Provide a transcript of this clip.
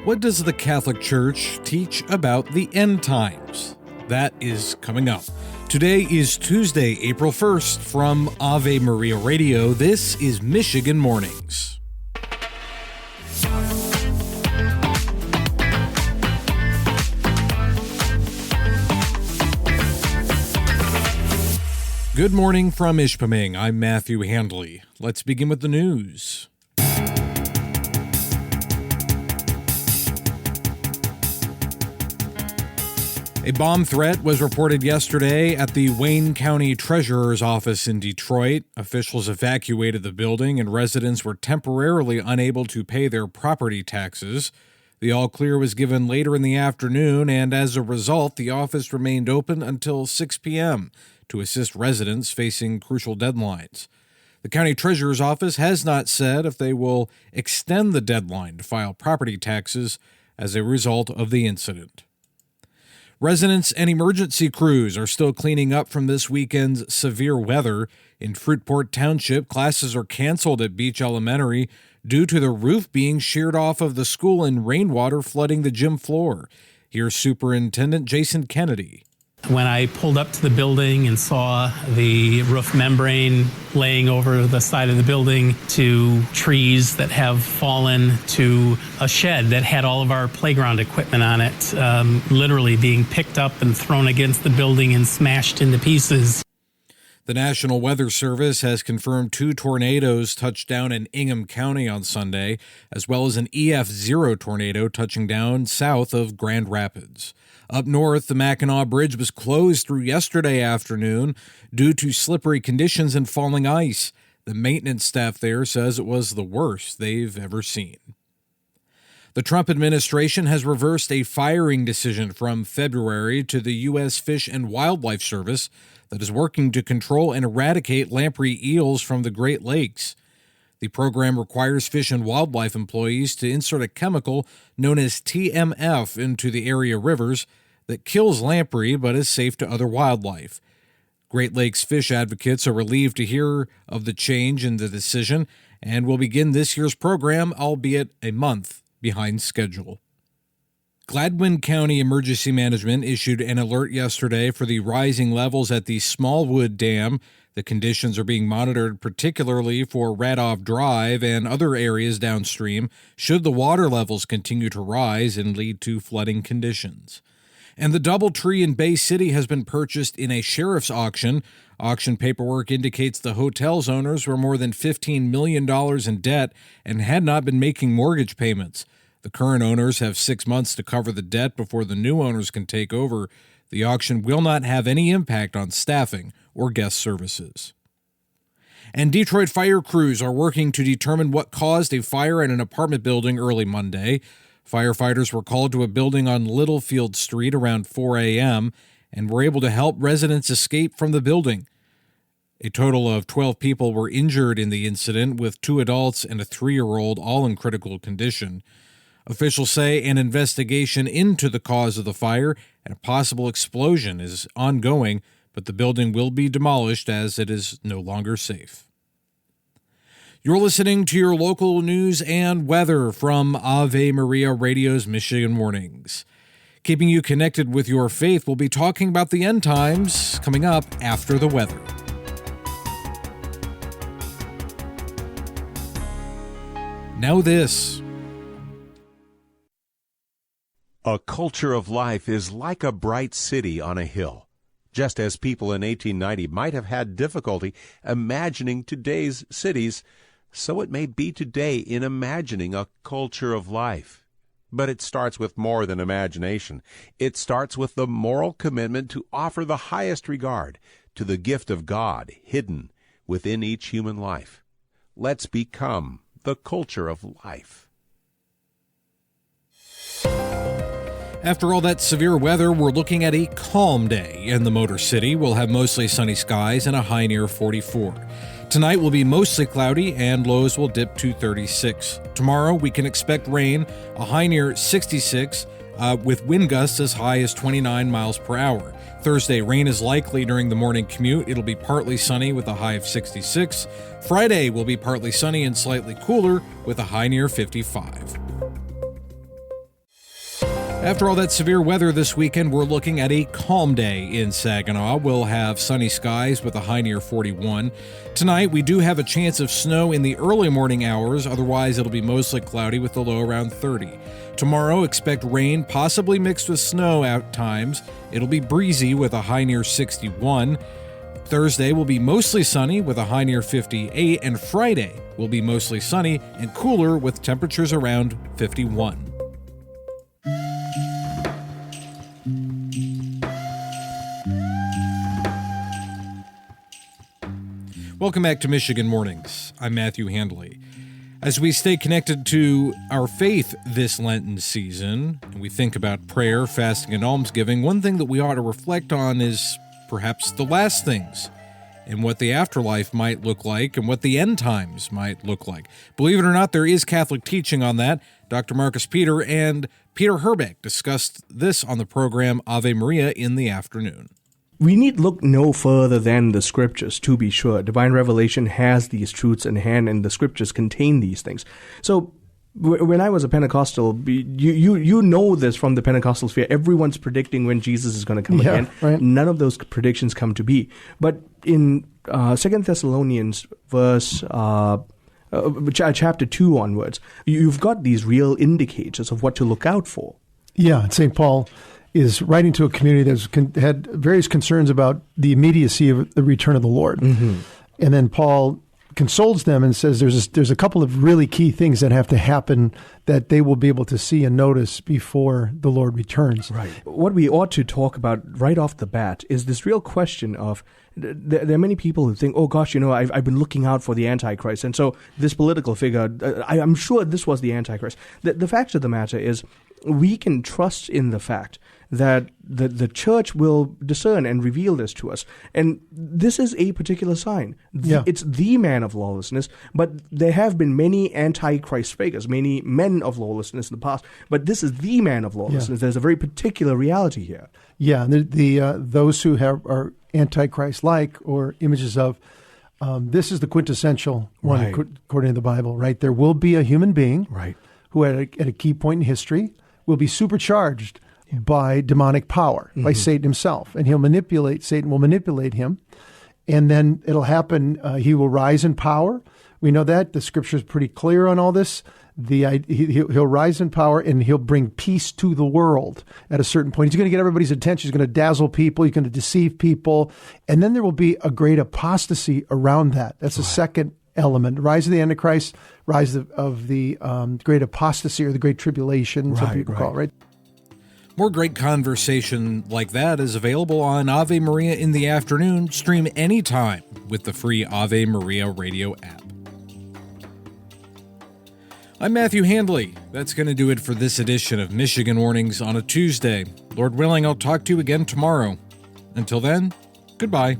What does the Catholic Church teach about the end times? That is coming up. Today is Tuesday, April 1st. From Ave Maria Radio, this is Michigan Mornings. Good morning from Ishpeming. I'm Matthew Handley. Let's begin with the news. A bomb threat was reported yesterday at the Wayne County Treasurer's office in Detroit. Officials evacuated the building and residents were temporarily unable to pay their property taxes. The all-clear was given later in the afternoon, and as a result, the office remained open until 6 p.m. to assist residents facing crucial deadlines. The county treasurer's office has not said if they will extend the deadline to file property taxes as a result of the incident. Residents and emergency crews are still cleaning up from this weekend's severe weather. In Fruitport Township, classes are canceled at Beach Elementary due to the roof being sheared off of the school and rainwater flooding the gym floor. Here's Superintendent Jason Kennedy. When I pulled up to the building and saw the roof membrane laying over the side of the building, to trees that have fallen, to a shed that had all of our playground equipment on it, literally being picked up and thrown against the building and smashed into pieces. The National Weather Service has confirmed 2 tornadoes touched down in Ingham County on Sunday, as well as an EF0 tornado touching down south of Grand Rapids. Up north, the Mackinac Bridge was closed through yesterday afternoon due to slippery conditions and falling ice. The maintenance staff there says it was the worst they've ever seen. The Trump administration has reversed a firing decision from February to the U.S. Fish and Wildlife Service that is working to control and eradicate lamprey eels from the Great Lakes. The program requires fish and wildlife employees to insert a chemical known as TMF into the area rivers that kills lamprey but is safe to other wildlife. Great Lakes fish advocates are relieved to hear of the change in the decision and will begin this year's program, albeit a month behind schedule. Gladwin County Emergency Management issued an alert yesterday for the rising levels at the Smallwood Dam. The conditions are being monitored particularly for Radoff Drive and other areas downstream should the water levels continue to rise and lead to flooding conditions. And the DoubleTree in Bay City has been purchased in a sheriff's auction. Auction paperwork indicates the hotel's owners were more than $15 million in debt and had not been making mortgage payments. The current owners have 6 months to cover the debt before the new owners can take over. The auction will not have any impact on staffing or guest services. And Detroit fire crews are working to determine what caused a fire at an apartment building early Monday. Firefighters were called to a building on Littlefield Street around 4 a.m. and were able to help residents escape from the building. A total of 12 people were injured in the incident, with 2 adults and a 3-year-old all in critical condition. Officials say an investigation into the cause of the fire and a possible explosion is ongoing, but the building will be demolished as it is no longer safe. You're listening to your local news and weather from Ave Maria Radio's Michigan Mornings. Keeping you connected with your faith, we'll be talking about the end times coming up after the weather. Now this. A culture of life is like a bright city on a hill. Just as people in 1890 might have had difficulty imagining today's cities, so it may be today in imagining a culture of life. But it starts with more than imagination. It starts with the moral commitment to offer the highest regard to the gift of God hidden within each human life. Let's become the culture of life. After all that severe weather, we're looking at a calm day in the Motor City. We'll have mostly sunny skies and a high near 44. Tonight will be mostly cloudy and lows will dip to 36. Tomorrow we can expect rain, a high near 66, with wind gusts as high as 29 miles per hour. Thursday, rain is likely during the morning commute. It'll be partly sunny with a high of 66. Friday will be partly sunny and slightly cooler with a high near 55. After all that severe weather this weekend, we're looking at a calm day in Saginaw. We'll have sunny skies with a high near 41. Tonight, we do have a chance of snow in the early morning hours. Otherwise, it'll be mostly cloudy with a low around 30. Tomorrow, expect rain, possibly mixed with snow at times. It'll be breezy with a high near 61. Thursday will be mostly sunny with a high near 58. And Friday will be mostly sunny and cooler with temperatures around 51. Welcome back to Michigan Mornings. I'm Matthew Handley. As we stay connected to our faith this Lenten season, and we think about prayer, fasting, and almsgiving, one thing that we ought to reflect on is perhaps the last things and what the afterlife might look like and what the end times might look like. Believe it or not, there is Catholic teaching on that. Dr. Marcus Peter and Peter Herbeck discussed this on the program Ave Maria in the afternoon. We need look no further than the scriptures, to be sure. Divine revelation has these truths in hand, and the scriptures contain these things. So when I was a Pentecostal, you know this from the Pentecostal sphere. Everyone's predicting when Jesus is going to come again. Right. None of those predictions come to be. But in 2 Thessalonians verse chapter 2 onwards, you've got these real indicators of what to look out for. Yeah, St. Paul is writing to a community that's had various concerns about the immediacy of the return of the Lord. Mm-hmm. And then Paul consoles them and says there's a couple of really key things that have to happen that they will be able to see and notice before the Lord returns. Right. What we ought to talk about right off the bat is this real question of there are many people who think, oh gosh, I've been looking out for the Antichrist. And so this political figure, I'm sure this was the Antichrist. The fact of the matter is we can trust in the fact that the church will discern and reveal this to us. And this is a particular sign. Yeah. It's the man of lawlessness, but there have been many antichrist figures, many men of lawlessness in the past, but this is the man of lawlessness. Yeah. There's a very particular reality here. Yeah, those who are antichrist-like or images of, this is the quintessential one, right, according to the Bible, right? There will be a human being, right, who at a key point in history will be supercharged by demonic power, by Satan himself. And Satan will manipulate him. And then it'll happen, he will rise in power. We know that. The scripture is pretty clear on all this. He'll rise in power and he'll bring peace to the world at a certain point. He's going to get everybody's attention. He's going to dazzle people. He's going to deceive people. And then there will be a great apostasy around that. That's the second element. Rise of the Antichrist, rise of the great apostasy or the great tribulation, some people call it, right? More great conversation like that is available on Ave Maria in the afternoon. Stream anytime with the free Ave Maria radio app. I'm Matthew Handley. That's going to do it for this edition of Michigan Mornings on a Tuesday. Lord willing, I'll talk to you again tomorrow. Until then, goodbye.